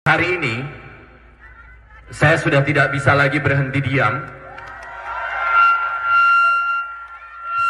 Hari ini, saya sudah tidak bisa lagi berhenti diam.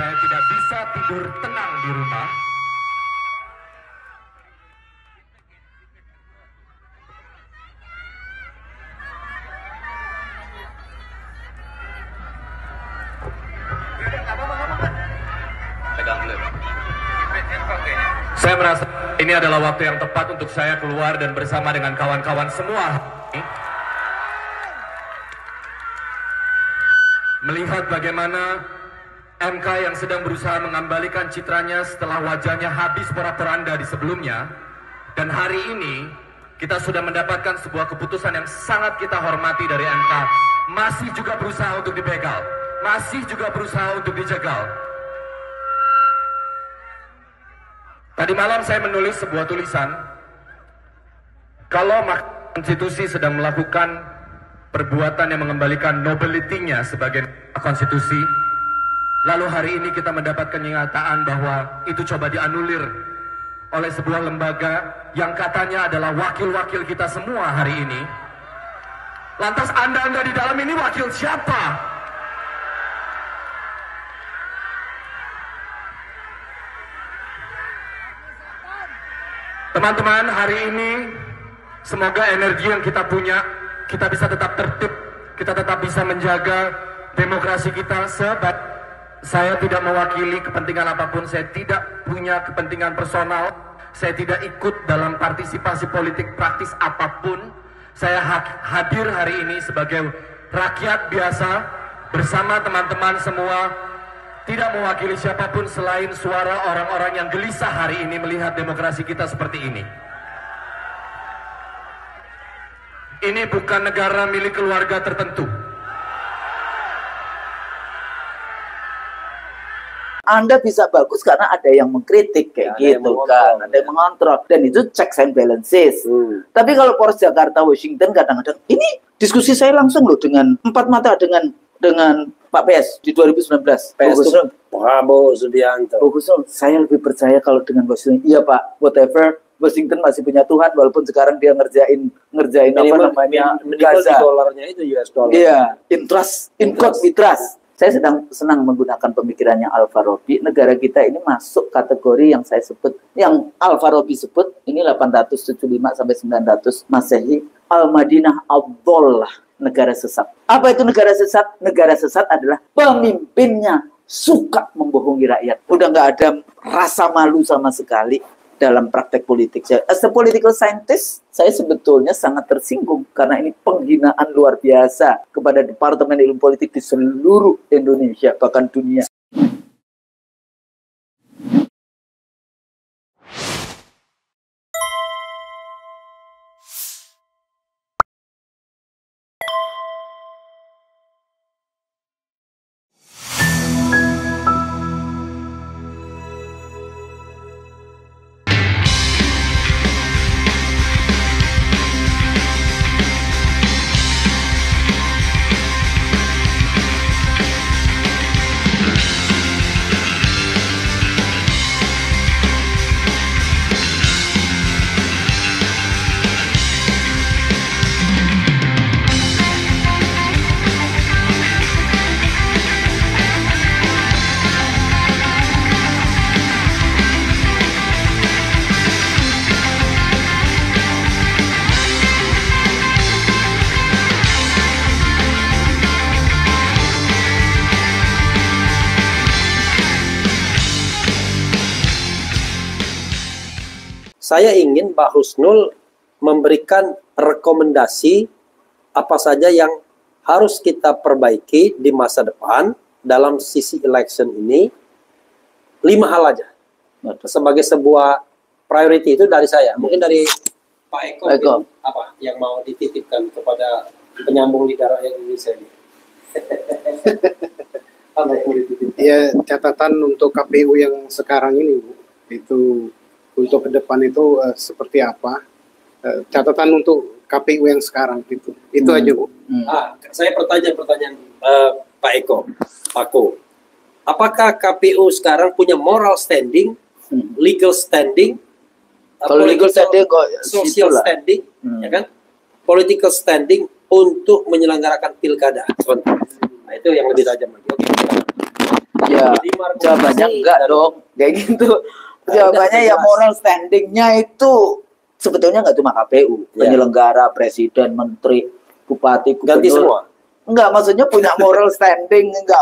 Saya tidak bisa tidur tenang di rumah. Saya merasa ini adalah waktu yang tepat untuk saya keluar dan bersama dengan kawan-kawan semua melihat bagaimana MK yang sedang berusaha mengembalikan citranya setelah wajahnya habis porak-poranda di sebelumnya. Dan hari ini kita sudah mendapatkan sebuah keputusan yang sangat kita hormati dari MK. Masih juga berusaha untuk dibegal, masih juga berusaha untuk dijegal. Tadi malam saya menulis sebuah tulisan, kalau Mahkamah Konstitusi sedang melakukan perbuatan yang mengembalikan nobility-nya sebagai konstitusi, lalu hari ini kita mendapatkan kenyataan bahwa itu coba dianulir oleh sebuah lembaga yang katanya adalah wakil-wakil kita semua hari ini. Lantas Anda di dalam ini wakil siapa? Teman-teman, hari ini semoga energi yang kita punya, kita bisa tetap tertib, kita tetap bisa menjaga demokrasi kita. Sebab saya tidak mewakili kepentingan apapun, saya tidak punya kepentingan personal, saya tidak ikut dalam partisipasi politik praktis apapun. Saya hadir hari ini sebagai rakyat biasa bersama teman-teman semua, tidak mewakili siapapun selain suara orang-orang yang gelisah hari ini melihat demokrasi kita seperti ini. Ini bukan negara milik keluarga tertentu. Anda bisa bagus karena ada yang mengkritik kayak gitu kan, ada yang mengontrol, dan itu checks and balances. Tapi kalau Polres Jakarta, Washington kadang-kadang, ini diskusi saya langsung loh dengan empat mata dengan Pak PS di 2019. PS itu Prabowo Subianto. Saya lebih percaya kalau dengan Washington. Iya Pak, whatever. Washington masih punya Tuhan, walaupun sekarang dia ngerjain minimal, apa namanya Gaza. Dolarnya itu US dollar. Iya, in quote we trust. Saya senang menggunakan pemikirannya Al-Farabi. Negara kita ini masuk kategori yang saya sebut, yang Al-Farabi sebut, ini 875 sampai 900 Masehi, Al-Madinah Ad-Dhallah, negara sesat. Apa itu negara sesat? Negara sesat adalah pemimpinnya suka membohongi rakyat. Udah nggak ada rasa malu sama sekali dalam praktek politik. As a political scientist, saya sebetulnya sangat tersinggung karena ini penghinaan luar biasa kepada Departemen Ilmu Politik di seluruh Indonesia, bahkan dunia. Saya ingin Mbak Husnul memberikan rekomendasi apa saja yang harus kita perbaiki di masa depan dalam sisi election ini. 5 hal aja sebagai sebuah priority itu dari saya. Mungkin dari Pak Eko. Apa yang mau dititipkan kepada penyambung lidah rakyat Indonesia ini? Apa yang mau dititipkan? Ya, catatan untuk KPU yang sekarang ini, Bu, itu untuk ke depan itu seperti apa? Catatan untuk KPU yang sekarang itu aja, Bu. Saya pertanyaan Pak Eko, apakah KPU sekarang punya moral standing, legal standing, kalau legal standing kok social standing, ya kan? political standing untuk menyelenggarakan pilkada. Sebentar. Nah, itu yang lebih tajam lagi. Oke. Ya, jawabannya enggak dong, kayak gitu. Jawabannya ya moral standingnya itu sebetulnya nggak cuma KPU, penyelenggara, presiden, menteri, bupati, gubernur. Ganti semua. Enggak, maksudnya punya moral standing, enggak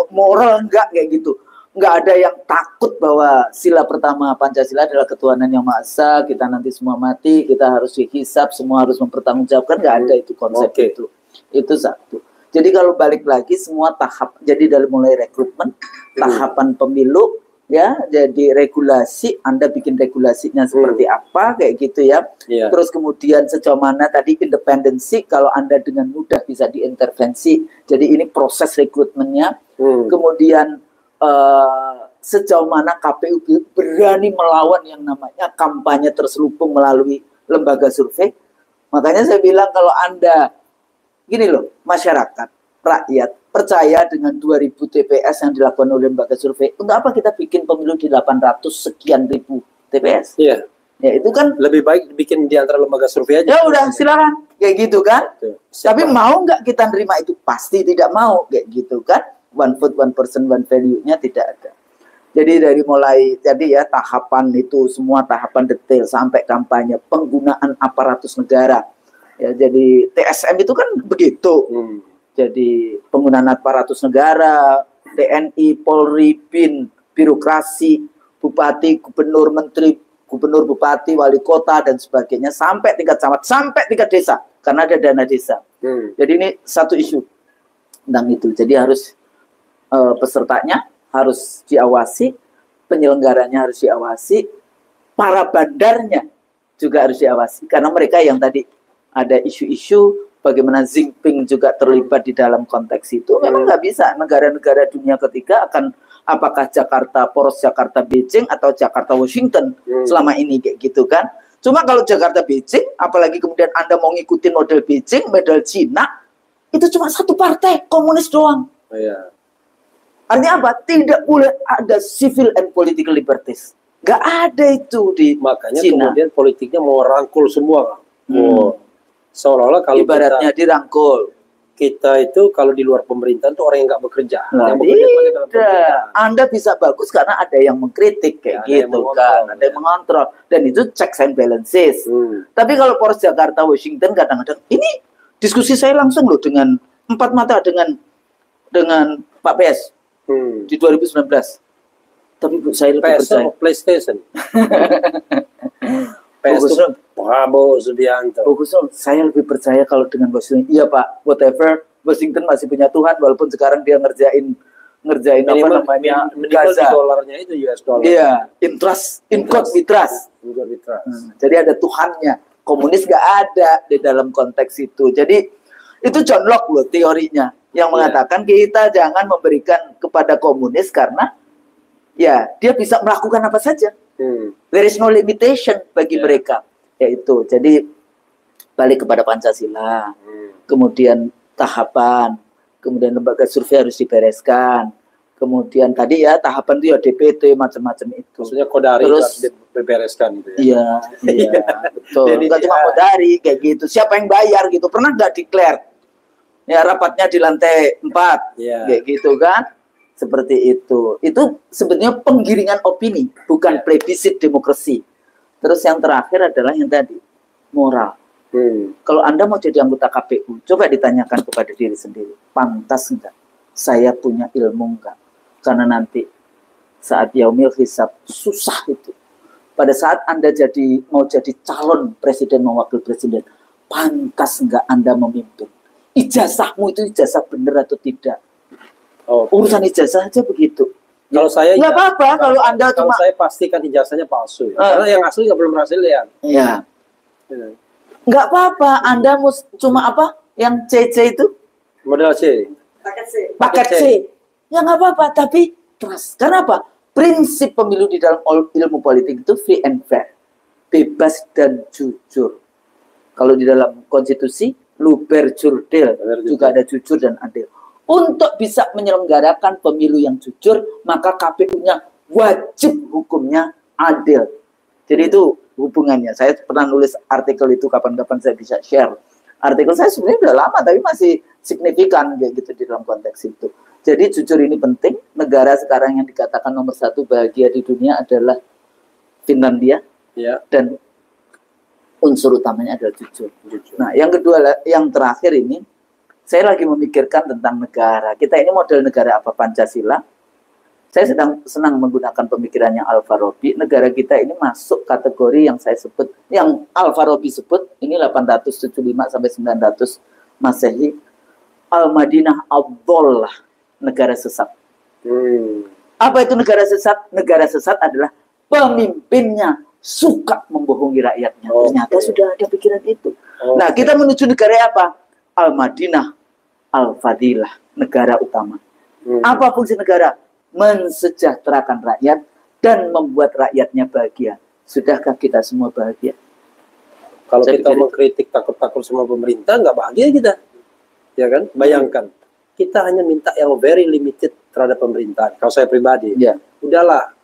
moral enggak kayak gitu. Enggak ada yang takut bahwa sila pertama Pancasila adalah ketuhanan yang Maha Esa, kita nanti semua mati, kita harus dihisab, semua harus mempertanggungjawabkan, enggak ada itu konsep itu. Itu satu. Jadi kalau balik lagi semua tahap, jadi dari mulai rekrutmen, tahapan pemilu, ya, jadi regulasi, Anda bikin regulasinya seperti apa, kayak gitu ya. Terus kemudian sejauh mana tadi independensi, kalau Anda dengan mudah bisa diintervensi. Jadi ini proses rekrutmennya. Kemudian sejauh mana KPU berani melawan yang namanya kampanye terselubung melalui lembaga survei. Makanya saya bilang kalau Anda gini loh, masyarakat, rakyat percaya dengan 2000 TPS yang dilakukan oleh lembaga survei. Untuk apa kita bikin pemilu di 800 sekian ribu TPS? Iya. Ya itu kan lebih baik bikin di antara lembaga survei aja. Ya udah silakan, kayak gitu kan. Tapi mau nggak kita nerima itu? Pasti tidak mau, kayak gitu kan. One vote, one person, one value-nya tidak ada. Jadi dari mulai jadi ya tahapan itu semua tahapan detail sampai kampanye, penggunaan aparatus negara. Ya, jadi TSM itu kan begitu. Jadi penggunaan aparatus negara, TNI, Polri, BIN, birokrasi, bupati, gubernur, menteri, gubernur, bupati, wali kota dan sebagainya sampai tingkat camat, sampai tingkat desa karena ada dana desa. Jadi ini satu isu tentang itu. Jadi harus pesertanya harus diawasi, penyelenggaranya harus diawasi, para bandarnya juga harus diawasi karena mereka yang tadi ada isu-isu bagaimana Xi Jinping juga terlibat di dalam konteks itu. Memang nggak bisa negara-negara dunia ketiga akan apakah Jakarta, poros Jakarta Beijing atau Jakarta Washington selama ini kayak gitu kan. Cuma kalau Jakarta Beijing, apalagi kemudian Anda mau ngikutin model Beijing, model Cina, itu cuma satu partai komunis doang. Artinya apa? Tidak boleh ada civil and political liberties. Nggak ada itu di makanya Cina. Kemudian politiknya mau rangkul semua. Seolah-olah kalau ibaratnya dirangkul. Kita itu kalau di luar pemerintahan itu orang yang nggak bekerja. Nah, yang bekerja dalam pemerintahan. Anda bisa bagus karena ada yang mengkritik kayak gitu kan, ada yang mengontrol dan itu checks and balances. Tapi kalau poros Jakarta Washington kadang-kadang ini diskusi saya langsung loh dengan empat mata dengan Pak PS di 2019. Tapi saya lebih percaya PlayStation. PS itu Prabowo Subianto. Saya lebih percaya kalau dengan Washington. Iya Pak, whatever. Washington masih punya Tuhan walaupun sekarang dia ngerjain minimal, apa namanya Gaza. Dolarnya itu US dollar. Iya, in God we trust. Jadi ada Tuhannya. Komunis nggak ada di dalam konteks itu. Jadi itu John Locke loh teorinya yang mengatakan kita jangan memberikan kepada komunis karena ya dia bisa melakukan apa saja. There is no limitation bagi mereka, yaitu jadi balik kepada Pancasila, kemudian tahapan, kemudian lembaga survei harus dibereskan, kemudian tadi ya tahapan itu ya DPT macam-macam itu. Maksudnya Kodari terus harus dibereskan gitu ya? Iya, betul. Enggak cuma Kodari kayak gitu. Siapa yang bayar gitu? Pernah nggak declare? Ya rapatnya di lantai 4, kayak gitu kan? Seperti itu. Itu sebetulnya penggiringan opini, bukan plebiscit demokrasi. Terus yang terakhir adalah yang tadi, moral. Kalau Anda mau jadi anggota KPU, coba ditanyakan kepada diri sendiri, pantas enggak? Saya punya ilmu enggak? Karena nanti saat yaumil hisab susah itu. Pada saat Anda mau jadi calon presiden, mau wakil presiden, pantas enggak Anda memimpin? Ijazahmu itu ijazah benar atau tidak? Urusan ijazah aja begitu. Kalau saya nggak apa-apa kalau Anda kalau saya pastikan ijazahnya palsu. Karena yang asli nggak belum berhasil lihat. Iya. Nggak apa-apa. Anda cuma apa? Yang CC itu? Model C. Paket C. Ya nggak apa-apa. Tapi trust. Karena apa? Prinsip pemilu di dalam ilmu politik itu free and fair, bebas dan jujur. Kalau di dalam konstitusi luber jurdil juga ada jujur dan adil. Untuk bisa menyelenggarakan pemilu yang jujur, maka KPU-nya wajib hukumnya adil. Jadi itu hubungannya. Saya pernah nulis artikel itu, kapan-kapan saya bisa share. artikel saya sebenarnya udah lama tapi masih signifikan kayak gitu di dalam konteks itu. Jadi jujur ini penting. Negara sekarang yang dikatakan nomor 1 bahagia di dunia adalah Finlandia, dan unsur utamanya adalah jujur. Nah, yang kedua, yang terakhir ini, saya lagi memikirkan tentang negara. Kita ini model negara apa? Pancasila. Saya sedang senang menggunakan pemikirannya Al-Farabi. Negara kita ini masuk kategori yang saya sebut, yang Al-Farabi sebut, ini 875 sampai 900 Masehi, Al-Madinah Ad-Dhallah, negara sesat. Apa itu negara sesat? Negara sesat adalah pemimpinnya suka membohongi rakyatnya. Ternyata sudah ada pikiran itu. Nah, kita menuju negara apa? Al-Madinah Al-Fadilah, negara utama. Apa fungsi negara? Mensejahterakan rakyat dan membuat rakyatnya bahagia. Sudahkah kita semua bahagia? Kalau kita mengkritik takut-takut sama pemerintah, nggak bahagia kita. Ya kan? Bayangkan, kita hanya minta yang very limited terhadap pemerintah. Kalau saya pribadi, udahlah,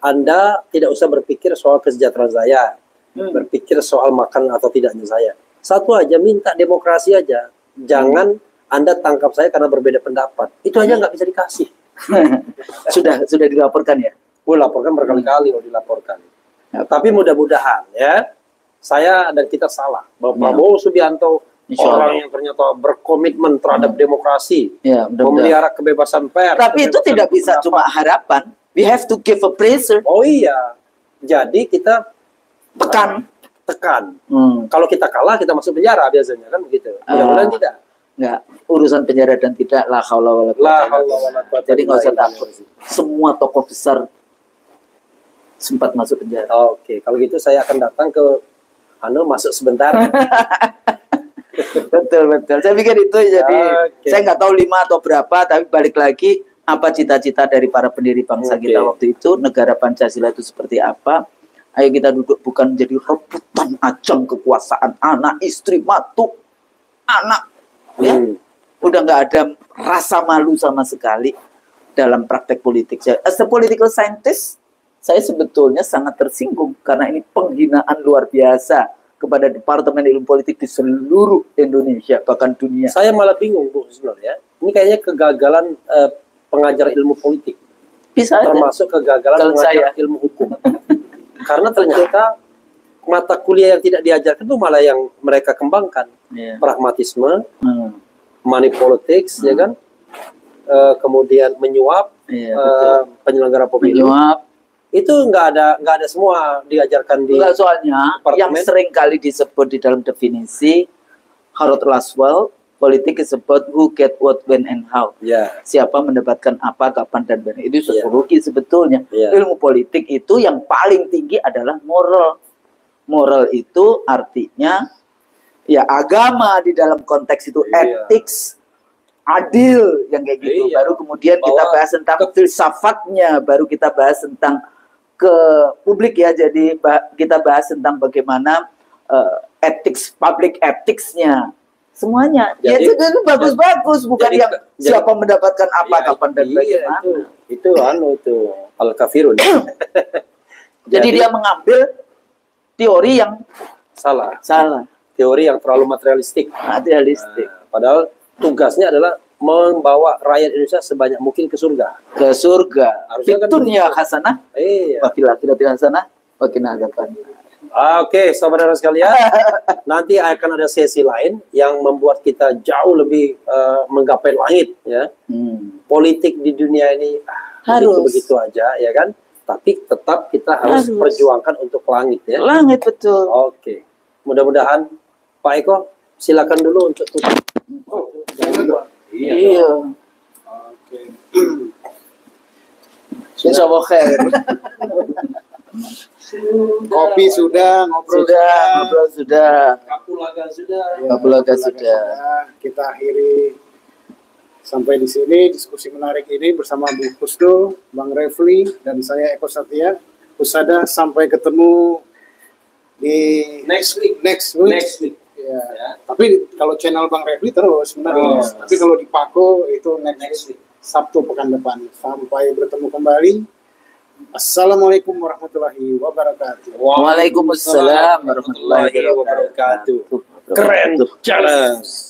Anda tidak usah berpikir soal kesejahteraan saya, berpikir soal makan atau tidaknya saya. Satu aja, minta demokrasi aja. Jangan Anda tangkap saya karena berbeda pendapat. Itu aja nggak bisa dikasih. sudah dilaporkan ya? Laporkan berkali-kali, dilaporkan. Tapi mudah-mudahan ya, saya dan kita salah. Bahwa Prabowo Subianto orang yang ternyata berkomitmen terhadap demokrasi, memelihara kebebasan pers. Tapi itu tidak bisa cuma harapan. We have to give a pressure. Oh iya. Jadi kita tekan. Kalau kita kalah, kita masuk penjara biasanya kan begitu. Mudah-mudahan tidak. Enggak, urusan penjara dan tidak la haula wala quwwata. Jadi nggak usah takut. Semua tokoh besar sempat masuk penjara. Oke, kalau gitu saya akan datang ke masuk sebentar. Betul. Saya pikir itu jadi saya nggak tahu 5 atau berapa, tapi balik lagi apa cita-cita dari para pendiri bangsa kita waktu itu, negara Pancasila itu seperti apa? Ayo kita duduk bukan menjadi rebutan ajang kekuasaan anak, istri, matu, anak. Udah nggak ada rasa malu sama sekali dalam praktek politik. As a political scientist, saya sebetulnya sangat tersinggung karena ini penghinaan luar biasa kepada Departemen Ilmu Politik di seluruh Indonesia, bahkan dunia. Saya malah bingung, Bu Husnul ya. Ini kayaknya kegagalan pengajar ilmu politik. Bisa termasuk kegagalan pengajar ilmu hukum. Karena ternyata mata kuliah yang tidak diajarkan itu malah yang mereka kembangkan. Pragmatisme, money politics, ya kan? Kemudian menyuap, penyelenggara pemilu. Itu nggak ada semua diajarkan di. Enggak, soalnya yang sering kali disebut di dalam definisi Harold Laswell, politik is about who get what, when, and how. Siapa mendapatkan apa, kapan, dan bagaimana. Itu sosiologi sebetulnya. Ilmu politik itu yang paling tinggi adalah moral. Moral itu artinya ya agama di dalam konteks itu, ethics, adil, yang kayak gitu. Baru kemudian kita bahas tentang filsafatnya, baru kita bahas tentang ke publik ya. Jadi kita bahas tentang bagaimana ethics, public ethics-nya. Semuanya. Jadi, ya itu bagus-bagus, bukan yang siapa mendapatkan apa, kapan, dan bagaimana. Itu al-kafirun. Jadi dia mengambil teori yang salah. Teori yang terlalu materialistik. Padahal tugasnya adalah membawa rakyat Indonesia sebanyak mungkin ke surga. Fitunya hasanah. Wakilah tidak hasanah. Wakilah agapan. Oke, saudara sekalian, nanti akan ada sesi lain yang membuat kita jauh lebih menggapai langit, ya. Politik di dunia ini harus begitu aja, ya kan? Tapi tetap kita harus perjuangkan untuk langit, ya. Langit, betul. Oke, mudah-mudahan Pak Eko silakan dulu untuk tutup. Iya. Oke. Insya Allah khair. Kopi sudah, ngobrol sudah. Kapulaga sudah. Kita akhiri sampai di sini diskusi menarik ini bersama Bu Husnul, Bang Refli, dan saya Eko Satya. Usada, sampai ketemu di next week. Ya. Tapi kalau channel Bang Refli terus menarik. Tapi kalau di Pako itu next week. Sabtu pekan depan. Sampai bertemu kembali. Assalamualaikum warahmatullahi wabarakatuh. Waalaikumsalam warahmatullahi wabarakatuh. Keren, jelas.